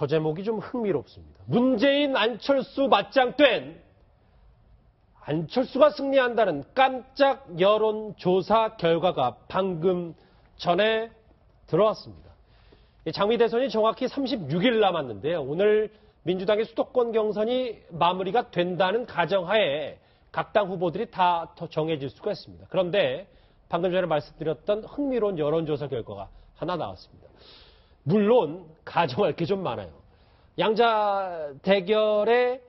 저 제목이 좀 흥미롭습니다. 문재인 안철수 맞짱 된 안철수가 승리한다는 깜짝 여론조사 결과가 방금 전에 들어왔습니다. 장미 대선이 정확히 36일 남았는데요. 오늘 민주당의 수도권 경선이 마무리가 된다는 가정하에 각 당 후보들이 다 정해질 수가 있습니다. 그런데 방금 전에 말씀드렸던 흥미로운 여론조사 결과가 하나 나왔습니다. 물론 가정할 게 좀 많아요. 양자 대결에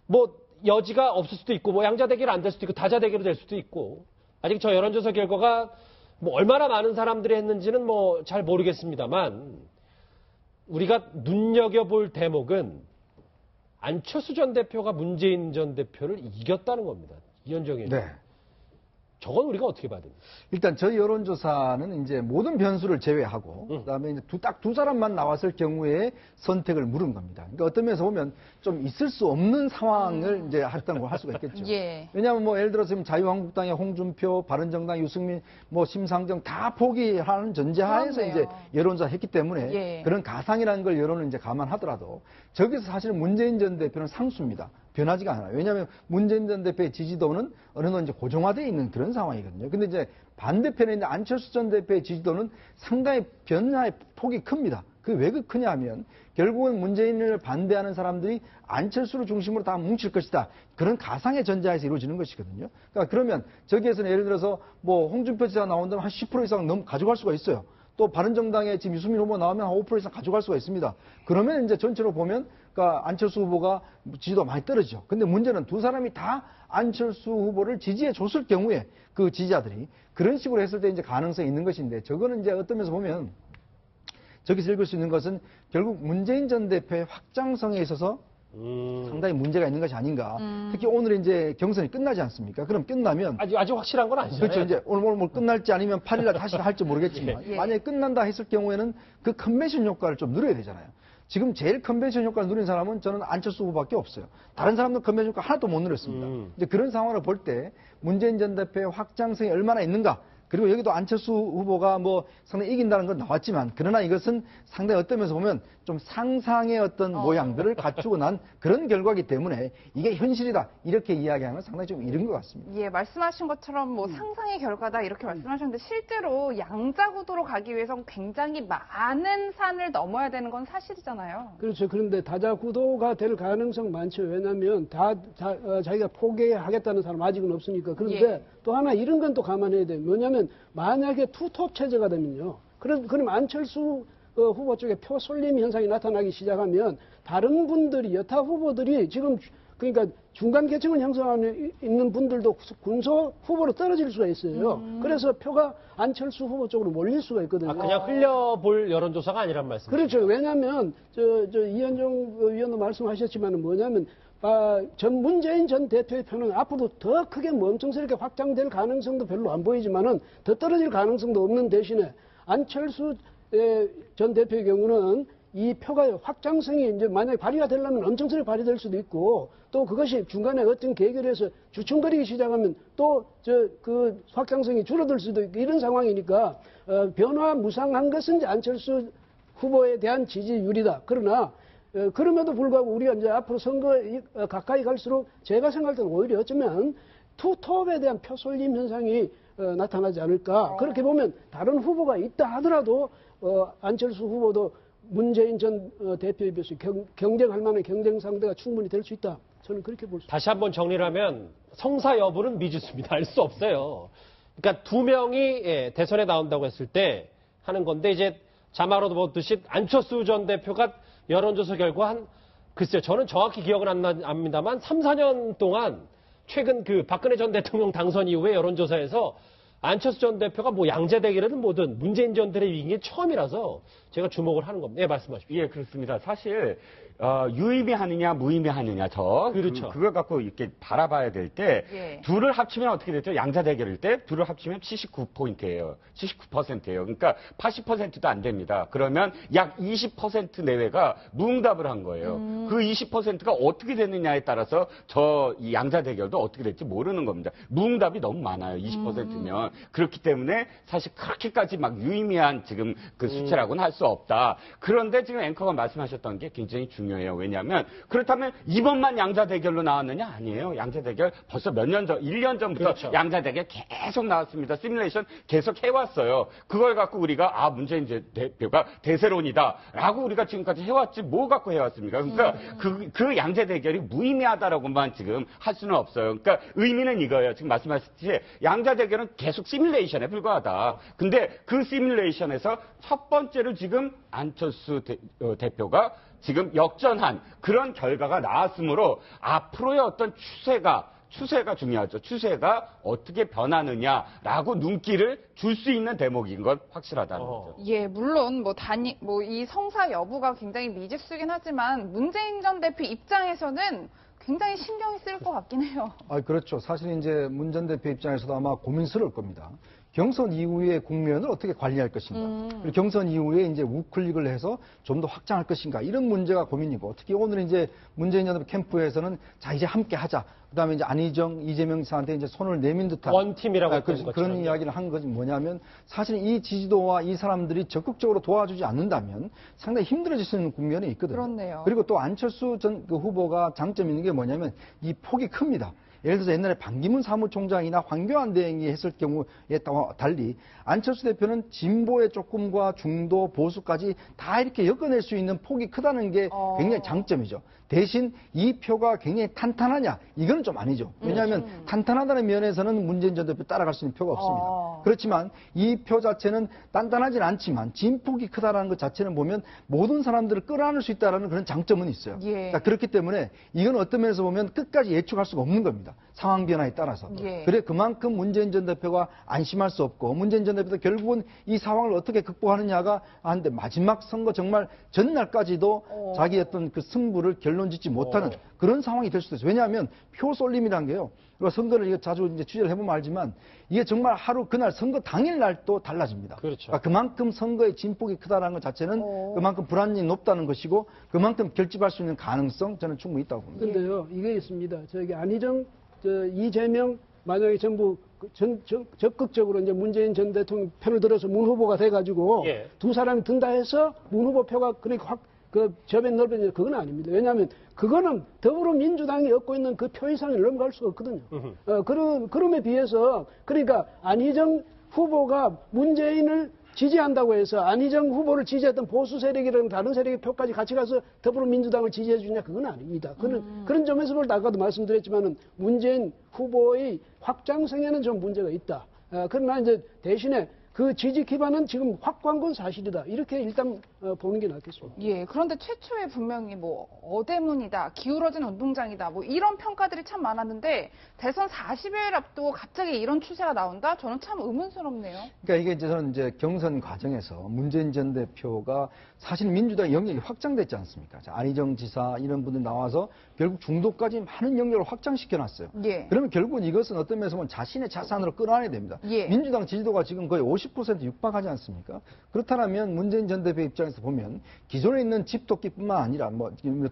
뭐 여지가 없을 수도 있고, 뭐 양자 대결 안 될 수도 있고, 다자 대결이 될 수도 있고, 아직 저 여론조사 결과가 뭐 얼마나 많은 사람들이 했는지는 뭐 잘 모르겠습니다만, 우리가 눈여겨볼 대목은 안철수 전 대표가 문재인 전 대표를 이겼다는 겁니다. 이현정이. 네. 저건 우리가 어떻게 봐야 됩니까? 일단 저희 여론조사는 이제 모든 변수를 제외하고 그다음에 이제 딱 두 사람만 나왔을 경우에 선택을 물은 겁니다. 그러니까 어떤 면에서 보면 좀 있을 수 없는 상황을 이제 했다는 걸 할 수가 있겠죠. 예. 왜냐하면 뭐 예를 들어서 지금 자유한국당의 홍준표, 바른정당 유승민, 뭐 심상정 다 포기하는 전제하에서 그렇네요. 이제 여론조사 했기 때문에 예. 그런 가상이라는 걸 여론을 이제 감안하더라도 저기서 사실은 문재인 전 대표는 상수입니다. 변하지가 않아요. 왜냐하면 문재인 전 대표의 지지도는 어느 정도 이제 고정화되어 있는 그런 상황이거든요. 근데 이제 반대편에 있는 안철수 전 대표의 지지도는 상당히 변화의 폭이 큽니다. 그게 왜 크냐 하면 결국은 문재인을 반대하는 사람들이 안철수를 중심으로 다 뭉칠 것이다. 그런 가상의 전제하에서 이루어지는 것이거든요. 그러니까 그러면 저기에서는 예를 들어서 뭐 홍준표 지사가 나온다면 한 10% 이상 넘 가져갈 수가 있어요. 또 바른정당에 지금 유승민 후보 나오면 한 5% 이상 가져갈 수가 있습니다. 그러면 이제 전체로 보면 그러니까 안철수 후보가 지지도가 많이 떨어지죠. 근데 문제는 두 사람이 다 안철수 후보를 지지해 줬을 경우에 그 지지자들이 그런 식으로 했을 때 이제 가능성이 있는 것인데 저거는 이제 어떤 면에서 보면 저기서 읽을 수 있는 것은 결국 문재인 전 대표의 확장성에 있어서 상당히 문제가 있는 것이 아닌가. 특히 오늘 이제 경선이 끝나지 않습니까? 그럼 끝나면 아직 확실한 건 아니잖아요. 그렇죠. 이제 오늘 뭐 끝날지 아니면 8일날 다시 할지 모르겠지만 예. 만약에 끝난다 했을 경우에는 그 컨벤션 효과를 좀 누려야 되잖아요. 지금 제일 컨벤션 효과를 누린 사람은 저는 안철수 후보밖에 없어요. 다른 사람들 컨벤션 효과 하나도 못 누렸습니다. 이제 그런 상황을 볼 때 문재인 전 대표의 확장성이 얼마나 있는가. 그리고 여기도 안철수 후보가 뭐 상당히 이긴다는 건 나왔지만 그러나 이것은 상당히 어떤 면에서 보면 좀 상상의 어떤 모양들을 갖추고 난 그런 결과이기 때문에 이게 현실이다 이렇게 이야기하는 건 상당히 좀 이른 것 같습니다. 예, 말씀하신 것처럼 뭐 상상의 결과다 이렇게 말씀하셨는데 실제로 양자구도로 가기 위해서는 굉장히 많은 산을 넘어야 되는 건 사실이잖아요. 그렇죠. 그런데 다자구도가 될 가능성 많죠. 왜냐하면 자기가 포기하겠다는 사람 아직은 없으니까. 그런데 예. 또 하나 이런 건 또 감안해야 돼요. 뭐냐면 만약에 투톱 체제가 되면요. 그럼 안철수 후보 쪽에 표 쏠림 현상이 나타나기 시작하면 다른 분들이 여타 후보들이 지금 그러니까 중간 계층을 형성하고 있는 분들도 군소 후보로 떨어질 수가 있어요. 그래서 표가 안철수 후보 쪽으로 몰릴 수가 있거든요. 그냥 흘려볼 여론조사가 아니란 말씀이죠. 그렇죠. 왜냐하면 이현정 의원도 말씀하셨지만 뭐냐면 전 문재인 전 대표의 표는 앞으로 더 크게 멍청스럽게 확장될 가능성도 별로 안 보이지만은 더 떨어질 가능성도 없는 대신에 안철수 전 대표의 경우는 이 표가 확장성이 이제 만약에 발휘가 되려면 엄청스럽게 발휘될 수도 있고 또 그것이 중간에 어떤 계결해서 주춤거리기 시작하면 또 그 확장성이 줄어들 수도 있고 이런 상황이니까 변화 무상한 것은 이제 안철수 후보에 대한 지지율이다. 그러나 그럼에도 불구하고 우리가 이제 앞으로 선거에 가까이 갈수록 제가 생각할 때는 오히려 어쩌면 투톱에 대한 표 쏠림 현상이 나타나지 않을까. 그렇게 보면 다른 후보가 있다 하더라도 안철수 후보도 문재인 전 대표에 비해서 경쟁할 만한 경쟁 상대가 충분히 될 수 있다. 저는 그렇게 볼 수 있습니다. 다시 한번 정리를 하면 성사 여부는 미지수입니다. 알 수 없어요. 그러니까 두 명이 대선에 나온다고 했을 때 하는 건데 이제 자막으로도 보듯이 안철수 전 대표가 여론조사 결과 글쎄요. 저는 정확히 기억은 안 납니다만 3, 4년 동안 최근 그 박근혜 전 대통령 당선 이후에 여론조사에서 안철수 전 대표가 뭐 양자 대결이든 뭐든 문재인 전 대표의 이긴 게 처음이라서 제가 주목을 하는 겁니다. 네, 말씀하십시오. 예, 그렇습니다. 사실 유의미하느냐 무의미하느냐 그렇죠. 그걸 갖고 이렇게 바라봐야 될 때 예. 둘을 합치면 어떻게 되죠? 양자 대결일 때 둘을 합치면 79%예요. 79%예요. 그러니까 80%도 안 됩니다. 그러면 약 20% 내외가 무응답을 한 거예요. 그 20%가 어떻게 됐느냐에 따라서 이 양자 대결도 어떻게 될지 모르는 겁니다. 무응답이 너무 많아요. 20%면. 그렇기 때문에 사실 그렇게까지 막 유의미한 지금 그 수치라고는 할 수 없다. 그런데 지금 앵커가 말씀하셨던 게 굉장히 중요해요. 왜냐하면 그렇다면 이번만 양자 대결로 나왔느냐? 아니에요. 양자 대결 벌써 몇 년 전, 1년 전부터 그렇죠. 양자 대결 계속 나왔습니다. 시뮬레이션 계속 해왔어요. 그걸 갖고 우리가 문재인 대표가 대세론이다라고 우리가 지금까지 해왔지 뭐 갖고 해왔습니까? 그러니까 그 양자 대결이 무의미하다라고만 지금 할 수는 없어요. 그러니까 의미는 이거예요. 지금 말씀하셨듯이 양자 대결은 계속 시뮬레이션에 불과하다. 근데 그 시뮬레이션에서 첫 번째로 지금 안철수 대표가 지금 역전한 그런 결과가 나왔으므로 앞으로의 어떤 추세가 중요하죠. 추세가 어떻게 변하느냐라고 눈길을 줄 수 있는 대목인 건 확실하다는 거죠. 예, 물론 이 성사 여부가 굉장히 미지수긴 하지만 문재인 전 대표 입장에서는 굉장히 신경이 쓰일 것 같긴 해요. 그렇죠. 사실 이제 문 전 대표 입장에서도 아마 고민스러울 겁니다. 경선 이후의 국면을 어떻게 관리할 것인가. 그리고 경선 이후에 이제 우클릭을 해서 좀 더 확장할 것인가. 이런 문제가 고민이고, 특히 오늘 이제 문재인 전 대표 캠프에서는 자, 이제 함께 하자. 그 다음에 이제 안희정, 이재명 지사한테 이제 손을 내민 듯한. 원팀이라고 했던 그런 이야기를 한 것이 뭐냐면, 사실 이 지지도와 이 사람들이 적극적으로 도와주지 않는다면 상당히 힘들어질 수 있는 국면이 있거든요. 그렇네요. 그리고 또 안철수 전 그 후보가 장점이 있는 게 뭐냐면 이 폭이 큽니다. 예를 들어서 옛날에 반기문 사무총장이나 황교안 대행이 했을 경우에 달리 안철수 대표는 진보의 조금과 중도, 보수까지 다 이렇게 엮어낼 수 있는 폭이 크다는 게 굉장히 장점이죠. 대신 이 표가 굉장히 탄탄하냐? 이건 좀 아니죠. 왜냐하면 탄탄하다는 면에서는 문재인 전 대표 따라갈 수 있는 표가 없습니다. 그렇지만 이 표 자체는 단단하진 않지만 진폭이 크다라는 것 자체는 보면 모든 사람들을 끌어안을 수 있다는 그런 장점은 있어요. 예. 그러니까 그렇기 때문에 이건 어떤 면에서 보면 끝까지 예측할 수가 없는 겁니다. 상황 변화에 따라서. 예. 그래 그만큼 문재인 전 대표가 안심할 수 없고 문재인 전 대표도 결국은 이 상황을 어떻게 극복하느냐가 한데 마지막 선거 정말 전날까지도 자기 어떤 그 승부를 결론짓지 못하는 그런 상황이 될 수도 있어요. 왜냐하면 표 쏠림이란 게요. 선거를 이거 자주 이제 취재를 해보면 알지만 이게 정말 하루 그날 선거 당일 날도 달라집니다. 그렇죠. 그러니까 그만큼 선거의 진폭이 크다는 것 자체는 그만큼 불안이 높다는 것이고 그만큼 결집할 수 있는 가능성 저는 충분히 있다고 봅니다. 근데요, 이게 있습니다. 저기 안희정, 이재명 만약에 전부 적극적으로 이제 문재인 전 대통령 편을 들어서 문 후보가 돼가지고 예. 두 사람이 든다 해서 문 후보 표가 그렇게 확 저변 넓어지는 그건 아닙니다. 왜냐하면 그거는 더불어민주당이 얻고 있는 그 표 이상을 넘어갈 수가 없거든요. 그럼에 비해서 그러니까 안희정 후보가 문재인을 지지한다고 해서 안희정 후보를 지지했던 보수 세력이라는 다른 세력의 표까지 같이 가서 더불어민주당을 지지해 주냐 그건 아닙니다. 그런 점에서 볼 때 아까도 말씀드렸지만은 문재인 후보의 확장성에는 좀 문제가 있다. 그러나 이제 대신에 그 지지 기반은 지금 확고한 건 사실이다. 이렇게 일단 보는 게 낫겠습니다. 예, 그런데 최초에 분명히 어대문이다, 기울어진 운동장이다, 이런 평가들이 참 많았는데 대선 40여일 앞두고 갑자기 이런 추세가 나온다? 저는 참 의문스럽네요. 그러니까 이게 저는 이제 경선 과정에서 문재인 전 대표가 사실 민주당 영역이 확장됐지 않습니까? 안희정 지사 이런 분들 나와서 결국 중도까지 많은 영역을 확장시켜 놨어요. 예. 그러면 결국은 이것은 어떤 면에서 보면 자신의 자산으로 끌어안아야 됩니다. 예. 민주당 지지도가 지금 거의 50% 육박하지 않습니까? 그렇다면 문재인 전 대표 입장에서 보면 기존에 있는 집토끼뿐만 아니라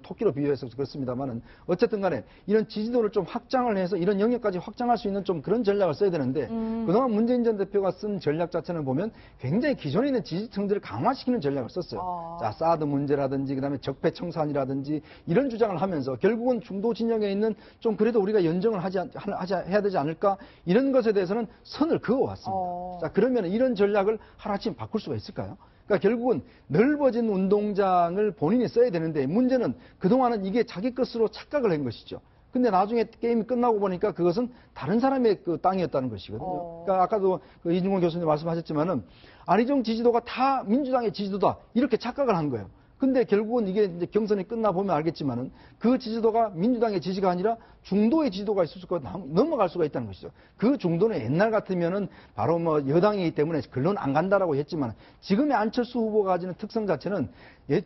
토끼로 비유해서 그렇습니다만은 어쨌든 간에 이런 지지도를 좀 확장을 해서 이런 영역까지 확장할 수 있는 좀 그런 전략을 써야 되는데 그동안 문재인 전 대표가 쓴 전략 자체는 보면 굉장히 기존에 있는 지지층들을 강화시키는 전략을 썼어요. 자, 사드 문제라든지 그다음에 적폐청산이라든지 이런 주장을 하면서 결국은 중도 진영에 있는 좀 그래도 우리가 연정을 해야 되지 않을까 이런 것에 대해서는 선을 그어왔습니다. 자, 그러면 이런 전략을 하루아침에 바꿀 수가 있을까요? 그러니까 결국은 넓어진 운동장을 본인이 써야 되는데 문제는 그동안은 이게 자기 것으로 착각을 한 것이죠. 근데 나중에 게임이 끝나고 보니까 그것은 다른 사람의 그 땅이었다는 것이거든요. 그러니까 아까도 이중권 교수님 말씀하셨지만은 안희정 지지도가 다 민주당의 지지도다 이렇게 착각을 한 거예요. 근데 결국은 이게 이제 경선이 끝나보면 알겠지만은 그 지지도가 민주당의 지지가 아니라 중도의 지지도가 있을 수가 넘어갈 수가 있다는 것이죠. 그 중도는 옛날 같으면은 바로 여당이기 때문에 글로는 안 간다라고 했지만 지금의 안철수 후보가 가지는 특성 자체는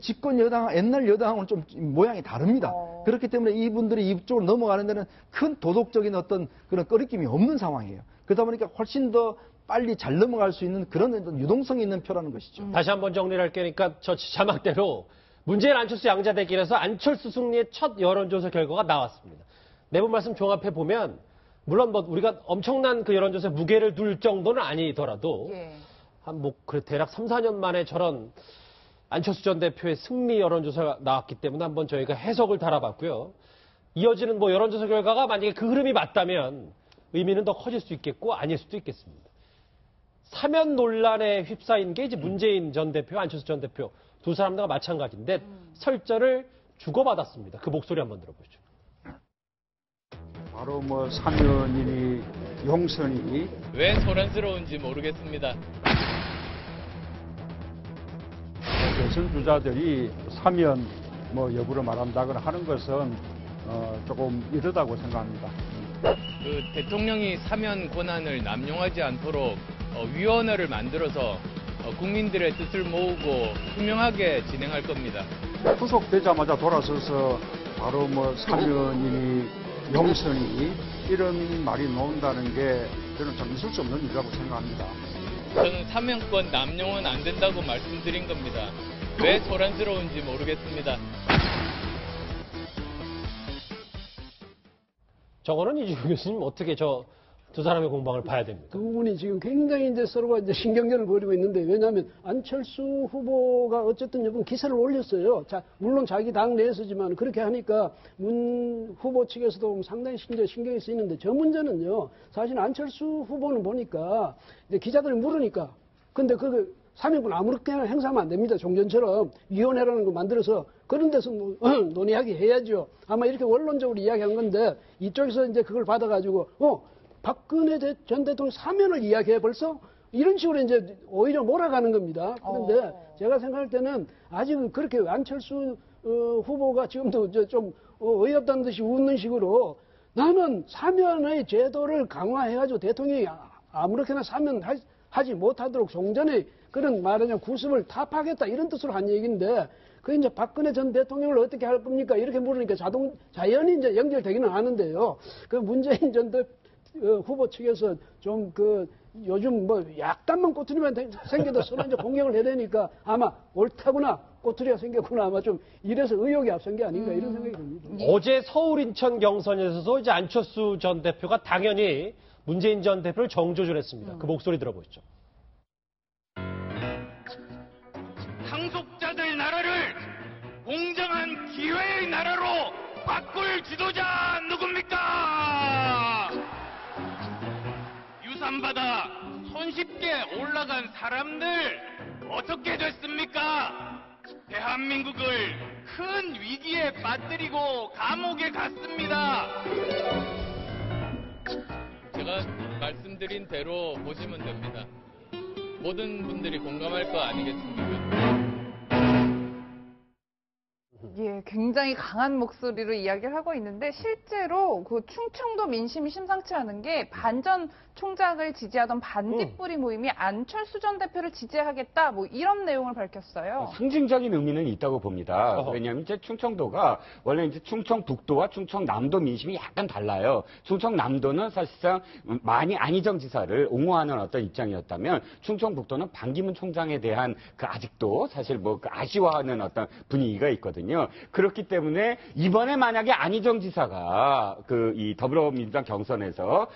집권 여당, 옛날 여당하고는 좀 모양이 다릅니다. 그렇기 때문에 이분들이 이쪽으로 넘어가는 데는 큰 도덕적인 어떤 그런 꺼리낌이 없는 상황이에요. 그러다 보니까 훨씬 더 빨리 잘 넘어갈 수 있는 그런 유동성이 있는 표라는 것이죠. 다시 한번 정리를 할 거니까 저 자막대로 문재인 안철수 양자 대결에서 안철수 승리의 첫 여론조사 결과가 나왔습니다. 네 분 말씀 종합해 보면 물론 뭐 우리가 엄청난 그 여론조사에 무게를 둘 정도는 아니더라도 예. 한 뭐 대략 3, 4년 만에 저런 안철수 전 대표의 승리 여론조사가 나왔기 때문에 한번 저희가 해석을 달아봤고요. 이어지는 뭐 여론조사 결과가 만약에 그 흐름이 맞다면 의미는 더 커질 수 있겠고 아닐 수도 있겠습니다. 사면 논란에 휩싸인 게 이제 문재인 전 대표, 안철수 전 대표 두 사람 다 마찬가지인데 설전을 주고받았습니다. 그 목소리 한번 들어보죠. 바로 뭐 사면이니 용선이니 왜 소란스러운지 모르겠습니다. 대선 주자들이 사면 뭐 여부를 말한다거나 하는 것은 조금 이르다고 생각합니다. 그 대통령이 사면 권한을 남용하지 않도록 위원회를 만들어서 국민들의 뜻을 모으고 투명하게 진행할 겁니다. 후속되자마자 돌아서서 바로 뭐 사면이니 용선이니 이런 말이 나온다는 게 저는 참 있을 수 없는 일이라고 생각합니다. 저는 사면권 남용은 안 된다고 말씀드린 겁니다. 왜 소란스러운지 모르겠습니다. 저거는 이주호 교수님 어떻게 저 두 사람의 공방을 봐야 됩니까? 두 분이 지금 굉장히 이제 서로가 이제 신경전을 벌이고 있는데, 왜냐하면 안철수 후보가 어쨌든 이번 기사를 올렸어요. 자, 물론 자기 당 내에서지만 그렇게 하니까 문 후보 측에서도 상당히 신경이 쓰이는데, 저 문제는요, 사실 안철수 후보는 보니까 이제 기자들이 물으니까, 근데 그 사면권 아무렇게나 행사하면 안 됩니다. 종전처럼 위원회라는 거 만들어서 그런 데서 논의하게 해야죠. 아마 이렇게 원론적으로 이야기한 건데, 이쪽에서 이제 그걸 받아가지고 박근혜 전 대통령 사면을 이야기해 벌써 이런 식으로 이제 오히려 몰아가는 겁니다. 그런데 제가 생각할 때는 아직은 그렇게 안철수 후보가 지금도 좀 어이없다는 듯이 웃는 식으로, 나는 사면의 제도를 강화해가지고 대통령이 아무렇게나 사면하지 못하도록 종전의 그런 말하자면 구습을 타파하겠다 이런 뜻으로 한 얘기인데, 그 이제 박근혜 전 대통령을 어떻게 할 겁니까? 이렇게 물으니까 자연히 이제 연결되기는 하는데요. 그 문재인 전 후보 측에서 좀 요즘 뭐 약간만 꼬투리만 생겨도 서로 이제 공격을 해야 되니까 아마 옳다구나, 꼬투리가 생겼구나, 아마 좀 이래서 의욕이 앞선 게 아닌가 이런 생각이 듭니다. 어제 서울 인천 경선에서도 이제 안철수 전 대표가 당연히 문재인 전 대표를 정조준 했습니다. 그 목소리 들어보시죠. 상속자들 나라를 공정한 기회의 나라로 바꿀 지도자 누굽니까? 유산받아 손쉽게 올라간 사람들 어떻게 됐습니까? 대한민국을 큰 위기에 빠뜨리고 감옥에 갔습니다. 제가 말씀드린 대로 보시면 됩니다. 모든 분들이 공감할 거 아니겠습니까? 예, 굉장히 강한 목소리로 이야기를 하고 있는데, 실제로 그 충청도 민심이 심상치 않은 게, 반전 총장을 지지하던 반딧불이 모임이 안철수 전 대표를 지지하겠다, 뭐 이런 내용을 밝혔어요. 상징적인 의미는 있다고 봅니다. 왜냐하면 이제 충청도가 원래 이제 충청북도와 충청남도 민심이 약간 달라요. 충청남도는 사실상 많이 안희정 지사를 옹호하는 어떤 입장이었다면, 충청북도는 반기문 총장에 대한 그 아직도 사실 뭐 그 아쉬워하는 어떤 분위기가 있거든요. 그렇기 때문에 이번에 만약에 안희정 지사가 이 더불어민주당 경선에서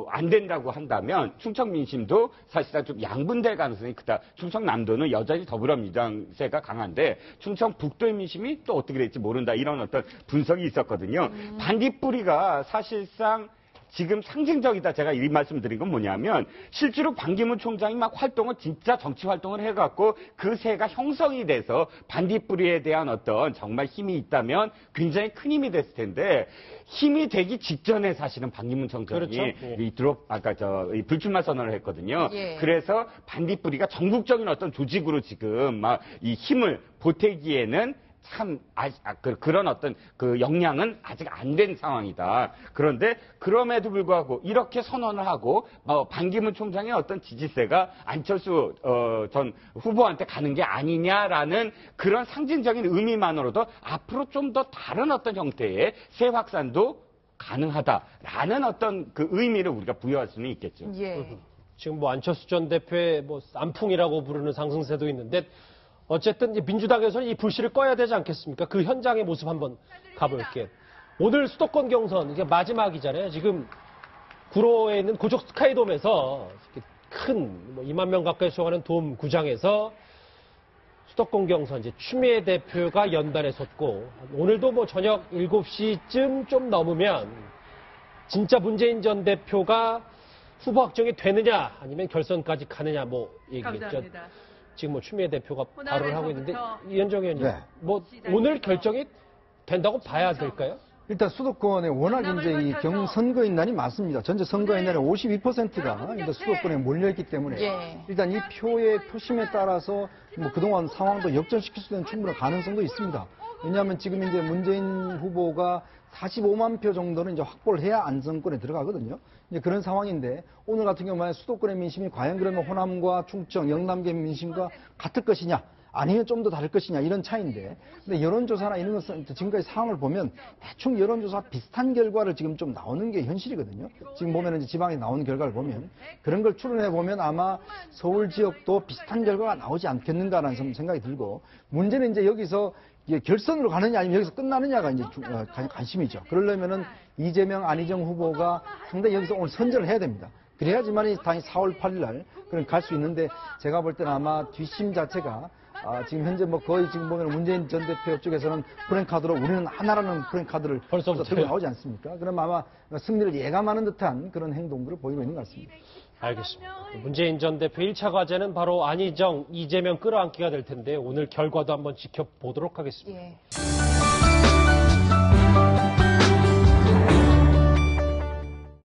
안 된다고 한다면 충청 민심도 사실상 좀 양분될 가능성이 크다. 충청남도는 여전히 더불어민주당세가 강한데 충청 북도의 민심이 또 어떻게 될지 모른다. 이런 어떤 분석이 있었거든요. 반딧불이가 사실상 지금 상징적이다. 제가 이 말씀 드린 건 뭐냐면, 실제로 반기문 총장이 막 활동을, 진짜 정치 활동을 해갖고 그 세가 형성이 돼서 반딧불이에 대한 어떤 정말 힘이 있다면 굉장히 큰 힘이 됐을 텐데, 힘이 되기 직전에 사실은 반기문 총장이 그렇죠. 이 불출마 선언을 했거든요. 예. 그래서 반딧불이가 전국적인 어떤 조직으로 지금 막 이 힘을 보태기에는 참, 그런 어떤 그 역량은 아직 안 된 상황이다. 그런데 그럼에도 불구하고 이렇게 선언을 하고, 반기문 총장의 어떤 지지세가 안철수, 전 후보한테 가는 게 아니냐라는 그런 상징적인 의미만으로도 앞으로 좀 더 다른 어떤 형태의 세 확산도 가능하다라는 어떤 그 의미를 우리가 부여할 수는 있겠죠. 예. 지금 뭐 안철수 전 대표의 뭐 쌈풍이라고 부르는 상승세도 있는데, 어쨌든 이제 민주당에서는 이 불씨를 꺼야 되지 않겠습니까? 그 현장의 모습 한번 가볼게요. 오늘 수도권 경선, 이게 마지막이잖아요. 지금 구로에 있는 고척 스카이돔에서 큰 2만 명 가까이 수용하는 돔 구장에서 수도권 경선 이제 추미애 대표가 연단에 섰고 오늘도 뭐 저녁 7시쯤 좀 넘으면 진짜 문재인 전 대표가 후보 확정이 되느냐 아니면 결선까지 가느냐 뭐 얘기겠죠. 감사합니다. 지금 뭐 추미애 대표가 발언을 하고 있는데 호남에서부터 이현정 의원님 네. 뭐 오늘 결정이 된다고 봐야 될까요? 일단 수도권에 워낙 이제 이 선거인단이 많습니다. 전체 선거인단의 52%가 이제 수도권에 몰려있기 때문에 예. 일단 이 표의 표심에 따라서 뭐 그동안 상황도 역전시킬 수 있는 충분한 가능성도 있습니다. 왜냐하면 지금 이제 문재인 후보가 45만 표 정도는 이제 확보를 해야 안정권에 들어가거든요. 이제 그런 상황인데 오늘 같은 경우 만약 수도권의 민심이 과연 그러면 호남과 충청, 영남계 민심과 같을 것이냐? 아니면 좀 더 다를 것이냐 이런 차이인데 근데 여론조사나 이런 것은 지금까지 상황을 보면 대충 여론조사 비슷한 결과를 지금 좀 나오는 게 현실이거든요. 지금 보면 이제 지방에 나오는 결과를 보면 그런 걸 추론해 보면 아마 서울 지역도 비슷한 결과가 나오지 않겠는가라는 생각이 들고 문제는 이제 여기서 이게 결선으로 가느냐 아니면 여기서 끝나느냐가 이제 관심이죠. 그러려면은 이재명, 안희정 후보가 상당히 여기서 오늘 선전을 해야 됩니다. 그래야지만이 당연히 4월 8일 날 그런 갈 수 있는데 제가 볼 때는 아마 뒷심 자체가 지금 현재 뭐 거의 지금 보면 문재인 전 대표 쪽에서는 프랭카드로 우리는 하나라는 프랭카드를 벌써부터 들고 나오지 않습니까? 그럼 아마 승리를 예감하는 듯한 그런 행동들을 보이고 있는 것 같습니다. 알겠습니다. 문재인 전 대표 1차 과제는 바로 안희정, 이재명 끌어안기가 될 텐데 오늘 결과도 한번 지켜보도록 하겠습니다. 예.